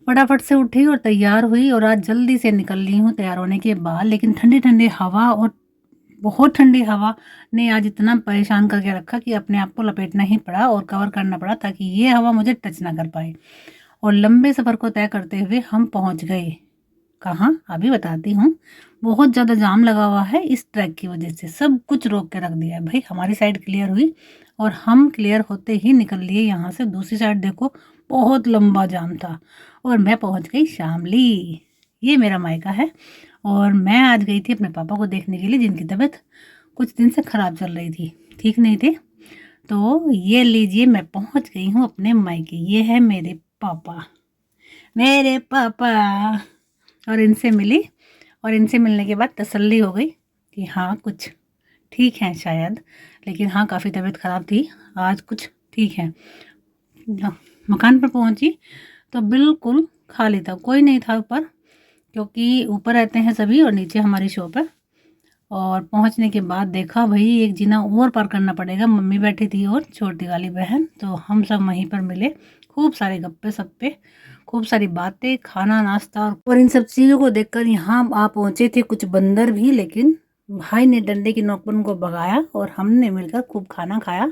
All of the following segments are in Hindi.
फटाफट से उठी और तैयार हुई और आज जल्दी से निकल ली हूँ तैयार होने के बाद। लेकिन ठंडी ठंडी हवा और बहुत ठंडी हवा ने आज इतना परेशान करके रखा कि अपने आप को लपेटना ही पड़ा और कवर करना पड़ा ताकि ये हवा मुझे टच ना कर पाए। और लंबे सफ़र को तय करते हुए हम पहुँच गए। कहाँ? अभी बताती हूँ। बहुत ज़्यादा जाम लगा हुआ है इस ट्रैक की वजह से, सब कुछ रोक के रख दिया है। भाई हमारी साइड क्लियर हुई और हम क्लियर होते ही निकल लिए यहाँ से। दूसरी साइड देखो बहुत लंबा जाम था और मैं पहुँच गई शामली। ये मेरा मायका है और मैं आज गई थी अपने पापा को देखने के लिए, जिनकी तबीयत कुछ दिन से ख़राब चल रही थी, ठीक नहीं थे। तो ये लीजिए मैं पहुँच गई हूँ अपने मायके। ये है मेरे पापा, मेरे पापा। और इनसे मिली और इनसे मिलने के बाद तसल्ली हो गई कि हाँ कुछ ठीक है शायद। लेकिन हाँ काफ़ी तबीयत ख़राब थी, आज कुछ ठीक है। मकान पर पहुंची तो बिल्कुल खाली था, कोई नहीं था ऊपर, क्योंकि ऊपर रहते हैं सभी और नीचे हमारी शॉप है। और पहुंचने के बाद देखा भाई एक जीना और पार करना पड़ेगा। मम्मी बैठी थी और छोटी वाली बहन, तो हम सब वहीं पर मिले। खूब सारे गप्पे सप्पे, खूब सारी बातें, खाना नाश्ता। और इन सब चीज़ों को देखकर यहाँ आ पहुँचे थे कुछ बंदर भी, लेकिन भाई ने डंडे की नोक पर उनको भगाया और हमने मिलकर खूब खाना खाया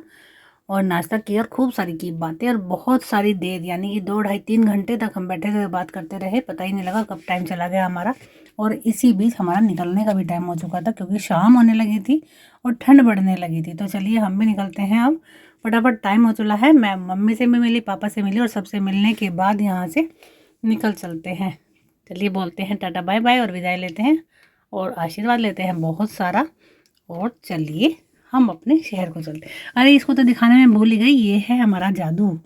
और नाश्ता किया और खूब सारी की बातें। और बहुत सारी देर यानी कि 2 ढाई 3 घंटे तक हम बैठे थे, बात करते रहे, पता ही नहीं लगा कब टाइम चला गया हमारा। और इसी बीच हमारा निकलने का भी टाइम हो चुका था, क्योंकि शाम होने लगी थी और ठंड बढ़ने लगी थी। तो चलिए हम भी निकलते हैं अब, फटाफट टाइम हो चला है। मैं मम्मी से भी मिली, पापा से मिली और सबसे मिलने के बाद यहाँ से निकल चलते हैं। चलिए बोलते हैं टाटा बाय बाय और विदाई लेते हैं और आशीर्वाद लेते हैं बहुत सारा। और चलिए हम अपने शहर को चलते हैं। अरे इसको तो दिखाने में भूल ही गई, ये है हमारा जादू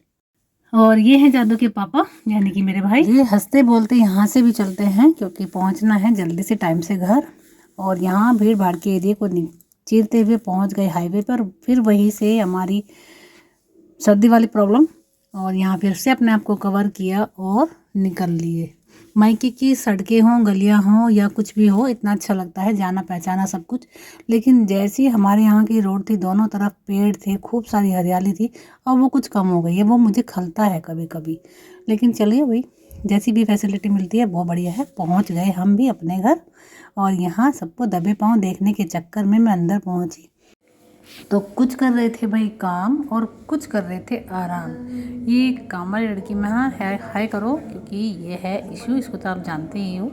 और ये है जादू के पापा यानी कि मेरे भाई। ये हंसते बोलते यहाँ से भी चलते हैं क्योंकि पहुँचना है जल्दी से टाइम से घर। और यहाँ भीड़ भाड़ के एरिया को चीरते हुए पहुँच गए हाईवे पर। फिर वहीं से हमारी सर्दी वाली प्रॉब्लम और यहाँ फिर से अपने आप को कवर किया और निकल लिए। मायके की सड़कें हों, गलियाँ हों या कुछ भी हो, इतना अच्छा लगता है, जाना पहचाना सब कुछ। लेकिन जैसी हमारे यहाँ की रोड थी, दोनों तरफ पेड़ थे, खूब सारी हरियाली थी, अब वो कुछ कम हो गई है। वो मुझे खलता है कभी कभी, लेकिन चलिए भाई जैसी भी फैसिलिटी मिलती है बहुत बढ़िया है। पहुँच गए हम भी अपने घर और यहाँ सबको दबे पाँव देखने के चक्कर में मैं अंदर पहुँची। तो कुछ कर रहे थे भाई काम और कुछ कर रहे थे आराम। ये काम वाली लड़की में हाँ है हाय करो, क्योंकि ये है इशू, इसको तो आप जानते ही हो।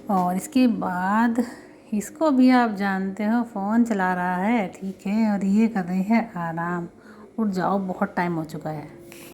और इसके बाद इसको भी आप जानते हो, फ़ोन चला रहा है, ठीक है। और ये कर रही है आराम। उठ जाओ बहुत टाइम हो चुका है।